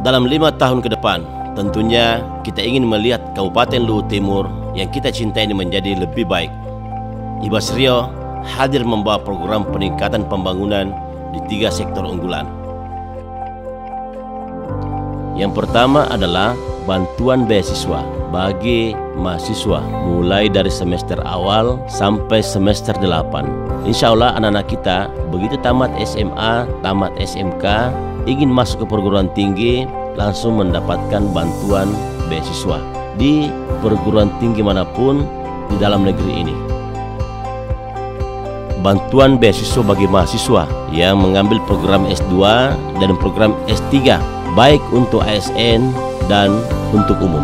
Dalam 5 tahun ke depan, tentunya kita ingin melihat Kabupaten Luwu Timur yang kita cintai ini menjadi lebih baik. Ibas Rio hadir membawa program peningkatan pembangunan di 3 sektor unggulan. Yang pertama adalah bantuan beasiswa bagi mahasiswa mulai dari semester awal sampai semester 8. Insya Allah anak-anak kita begitu tamat SMA, tamat SMK, ingin masuk ke perguruan tinggi, langsung mendapatkan bantuan beasiswa di perguruan tinggi manapun di dalam negeri ini. Bantuan beasiswa bagi mahasiswa yang mengambil program S2 dan program S3, baik untuk ASN dan untuk umum.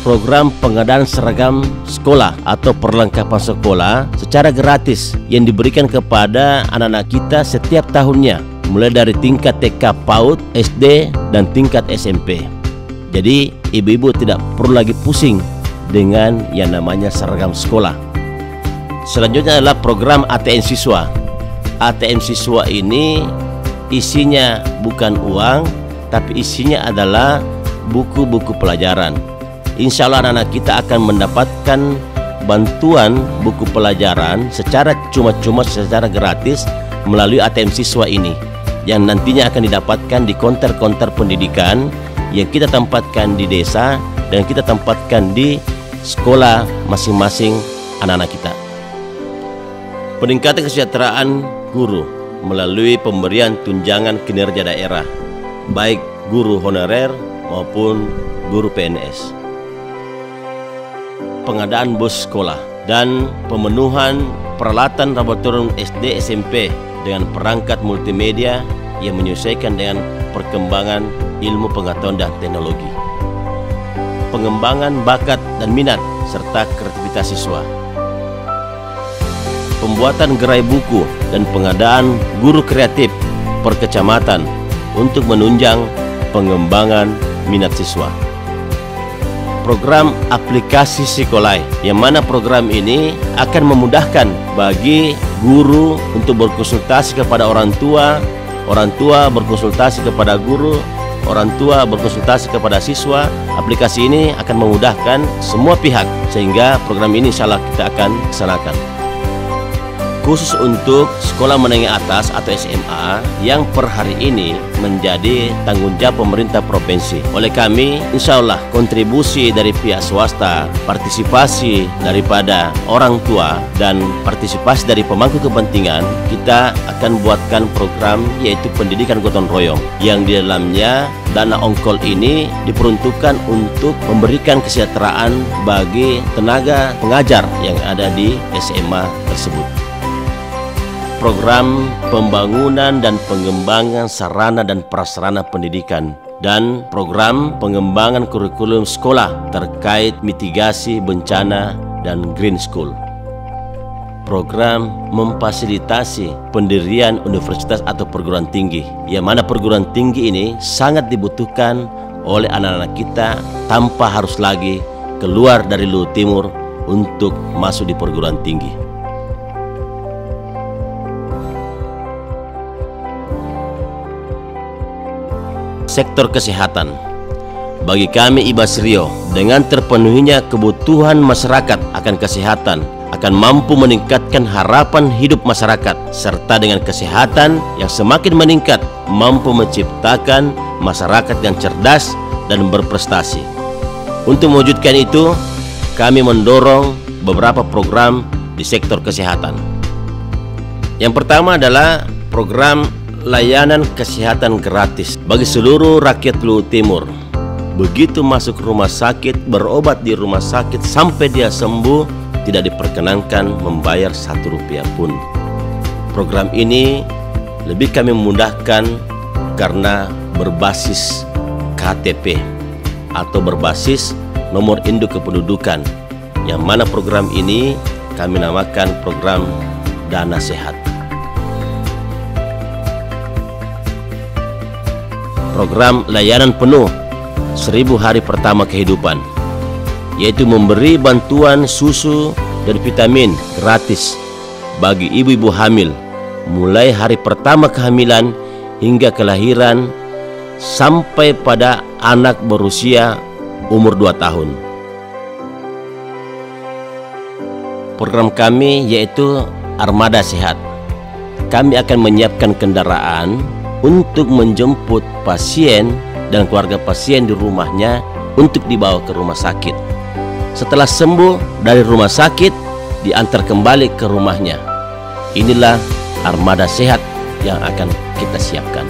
Program pengadaan seragam sekolah atau perlengkapan sekolah secara gratis yang diberikan kepada anak-anak kita setiap tahunnya, mulai dari tingkat TK PAUD, SD, dan tingkat SMP. Jadi ibu-ibu tidak perlu lagi pusing dengan yang namanya seragam sekolah. Selanjutnya adalah program ATM Siswa. ATM Siswa ini isinya bukan uang, tapi isinya adalah buku-buku pelajaran. Insya Allah anak-anak kita akan mendapatkan bantuan buku pelajaran secara cuma-cuma, secara gratis melalui ATM Siswa ini, yang nantinya akan didapatkan di konter-konter pendidikan yang kita tempatkan di desa dan kita tempatkan di sekolah masing-masing anak-anak kita. Peningkatan kesejahteraan guru melalui pemberian tunjangan kinerja daerah, baik guru honorer maupun guru PNS. Pengadaan bus sekolah dan pemenuhan peralatan laboratorium SD SMP dengan perangkat multimedia yang menyesuaikan dengan perkembangan ilmu pengetahuan dan teknologi. Pengembangan bakat dan minat serta kreativitas siswa. Pembuatan gerai buku dan pengadaan guru kreatif per kecamatan untuk menunjang pengembangan minat siswa. Program aplikasi Sekolai, yang mana program ini akan memudahkan bagi guru untuk berkonsultasi kepada orang tua berkonsultasi kepada guru, orang tua berkonsultasi kepada siswa. Aplikasi ini akan memudahkan semua pihak, sehingga program ini insya Allah kita akan laksanakan. Khusus untuk sekolah menengah atas atau SMA yang per hari ini menjadi tanggung jawab pemerintah provinsi. Oleh kami, insya Allah kontribusi dari pihak swasta, partisipasi daripada orang tua, dan partisipasi dari pemangku kepentingan, kita akan buatkan program yaitu pendidikan gotong royong, yang di dalamnya dana ongkol ini diperuntukkan untuk memberikan kesejahteraan bagi tenaga pengajar yang ada di SMA tersebut. Program pembangunan dan pengembangan sarana dan prasarana pendidikan, dan program pengembangan kurikulum sekolah terkait mitigasi bencana dan green school. Program memfasilitasi pendirian universitas atau perguruan tinggi, yang mana perguruan tinggi ini sangat dibutuhkan oleh anak-anak kita tanpa harus lagi keluar dari Luwu Timur untuk masuk di perguruan tinggi. Sektor kesehatan. Bagi kami Ibas Rio, dengan terpenuhinya kebutuhan masyarakat akan kesehatan, akan mampu meningkatkan harapan hidup masyarakat, serta dengan kesehatan yang semakin meningkat, mampu menciptakan masyarakat yang cerdas dan berprestasi. Untuk mewujudkan itu, kami mendorong beberapa program di sektor kesehatan. Yang pertama adalah program layanan kesehatan gratis bagi seluruh rakyat Luwu Timur. Begitu masuk rumah sakit, berobat di rumah sakit sampai dia sembuh, tidak diperkenankan membayar Rp1 pun. Program ini lebih kami memudahkan karena berbasis KTP atau berbasis nomor induk kependudukan, yang mana program ini kami namakan program Dana Sehat. Program layanan penuh 1000 hari pertama kehidupan, yaitu memberi bantuan susu dan vitamin gratis bagi ibu-ibu hamil mulai hari pertama kehamilan hingga kelahiran sampai pada anak berusia umur 2 tahun. Program kami yaitu Armada Sehat. Kami akan menyiapkan kendaraan untuk menjemput pasien dan keluarga pasien di rumahnya untuk dibawa ke rumah sakit. Setelah sembuh dari rumah sakit, diantar kembali ke rumahnya. Inilah Armada Sehat yang akan kita siapkan.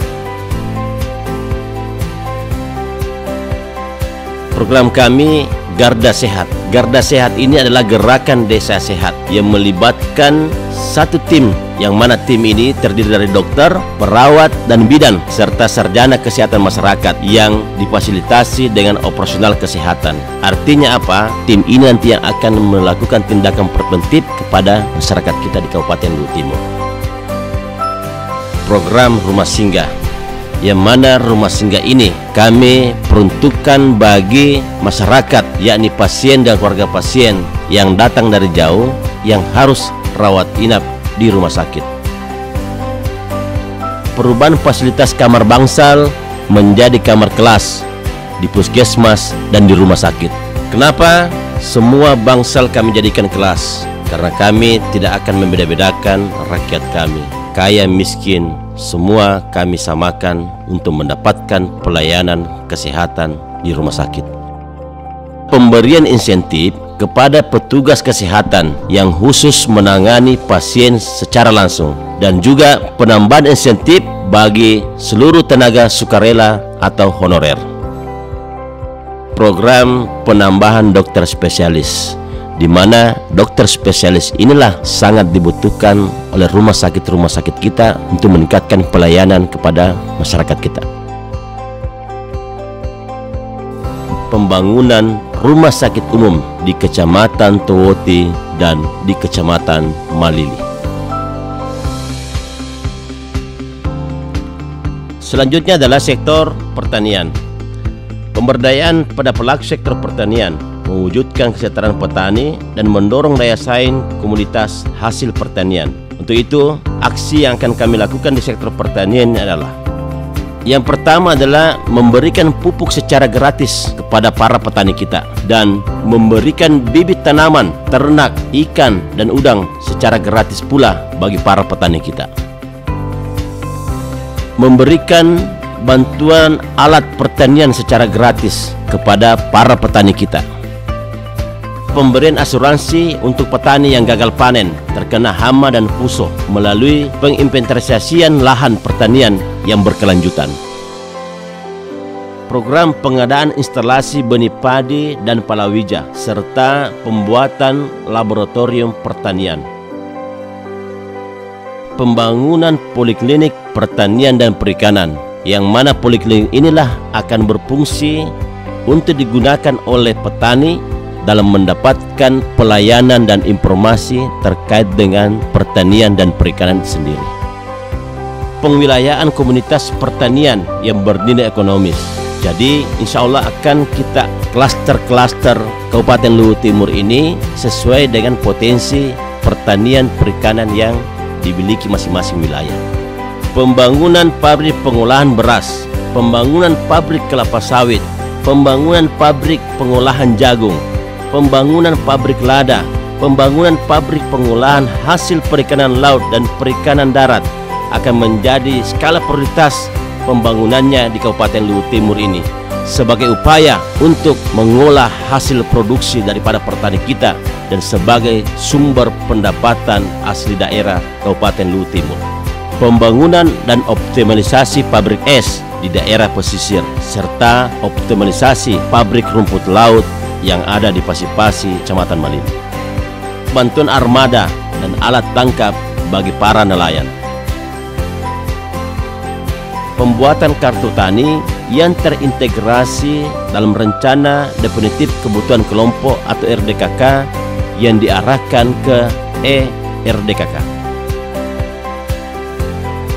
Program kami Garda Sehat. Garda Sehat ini adalah gerakan desa sehat yang melibatkan satu tim, yang mana tim ini terdiri dari dokter, perawat, dan bidan serta sarjana kesehatan masyarakat yang difasilitasi dengan operasional kesehatan. Artinya apa? Tim ini nanti yang akan melakukan tindakan preventif kepada masyarakat kita di Kabupaten Luwu Timur. Program Rumah Singgah, yang mana rumah singgah ini kami peruntukkan bagi masyarakat, yakni pasien dan keluarga pasien yang datang dari jauh yang harus rawat inap di rumah sakit. Perubahan fasilitas kamar bangsal menjadi kamar kelas di puskesmas dan di rumah sakit. Kenapa? Semua bangsal kami jadikan kelas, karena kami tidak akan membeda-bedakan rakyat kami, kaya miskin, semua kami samakan untuk mendapatkan pelayanan kesehatan di rumah sakit. Pemberian insentif kepada petugas kesehatan yang khusus menangani pasien secara langsung, dan juga penambahan insentif bagi seluruh tenaga sukarela atau honorer. Program penambahan dokter spesialis, di mana dokter spesialis inilah sangat dibutuhkan oleh rumah sakit kita untuk meningkatkan pelayanan kepada masyarakat kita. Pembangunan rumah sakit umum di Kecamatan Towoti dan di Kecamatan Malili. Selanjutnya adalah sektor pertanian. Pemberdayaan pada pelaku sektor pertanian, mewujudkan kesejahteraan petani dan mendorong daya saing komunitas hasil pertanian. Untuk itu, aksi yang akan kami lakukan di sektor pertanian adalah: yang pertama adalah memberikan pupuk secara gratis kepada para petani kita, dan memberikan bibit tanaman, ternak, ikan, dan udang secara gratis pula bagi para petani kita. Memberikan bantuan alat pertanian secara gratis kepada para petani kita. Pemberian asuransi untuk petani yang gagal panen terkena hama dan pusuh melalui penginventarisasian lahan pertanian yang berkelanjutan. Program pengadaan instalasi benih padi dan palawija serta pembuatan laboratorium pertanian. Pembangunan poliklinik pertanian dan perikanan, yang mana poliklinik inilah akan berfungsi untuk digunakan oleh petani dalam mendapatkan pelayanan dan informasi terkait dengan pertanian dan perikanan sendiri. Pengwilayaan komunitas pertanian yang bernilai ekonomis. Jadi insya Allah akan kita klaster-klaster Kabupaten Luwu Timur ini sesuai dengan potensi pertanian perikanan yang dimiliki masing-masing wilayah. Pembangunan pabrik pengolahan beras, pembangunan pabrik kelapa sawit, pembangunan pabrik pengolahan jagung, pembangunan pabrik lada, pembangunan pabrik pengolahan hasil perikanan laut dan perikanan darat akan menjadi skala prioritas pembangunannya di Kabupaten Luwu Timur ini, sebagai upaya untuk mengolah hasil produksi daripada petani kita dan sebagai sumber pendapatan asli daerah Kabupaten Luwu Timur. Pembangunan dan optimalisasi pabrik es di daerah pesisir serta optimalisasi pabrik rumput laut yang ada di Pasipasi, Kecamatan Malili. Bantuan armada dan alat tangkap bagi para nelayan. Pembuatan kartu tani yang terintegrasi dalam rencana definitif kebutuhan kelompok atau RDKK yang diarahkan ke RDKK.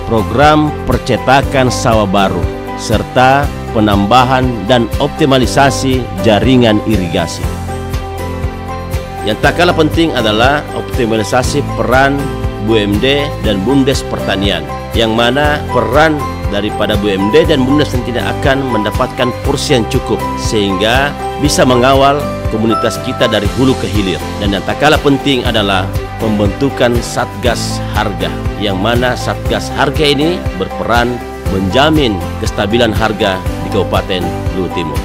Program percetakan sawah baru serta penambahan dan optimalisasi jaringan irigasi. Yang tak kalah penting adalah optimalisasi peran BUMD dan BUMDes pertanian, yang mana peran daripada BUMD dan BUMDes tidak akan mendapatkan porsi yang cukup sehingga bisa mengawal komunitas kita dari hulu ke hilir. Dan yang tak kalah penting adalah pembentukan Satgas Harga, yang mana Satgas Harga ini berperan menjamin kestabilan harga di Kabupaten Luwu Timur.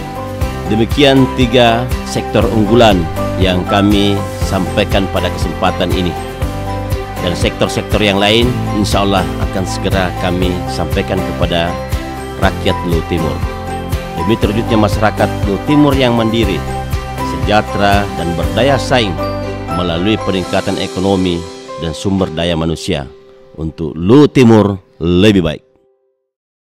Demikian 3 sektor unggulan yang kami sampaikan pada kesempatan ini. Dan sektor-sektor yang lain insya Allah akan segera kami sampaikan kepada rakyat Luwu Timur. Demi terwujudnya masyarakat Luwu Timur yang mandiri, sejahtera dan berdaya saing melalui peningkatan ekonomi dan sumber daya manusia untuk Luwu Timur lebih baik.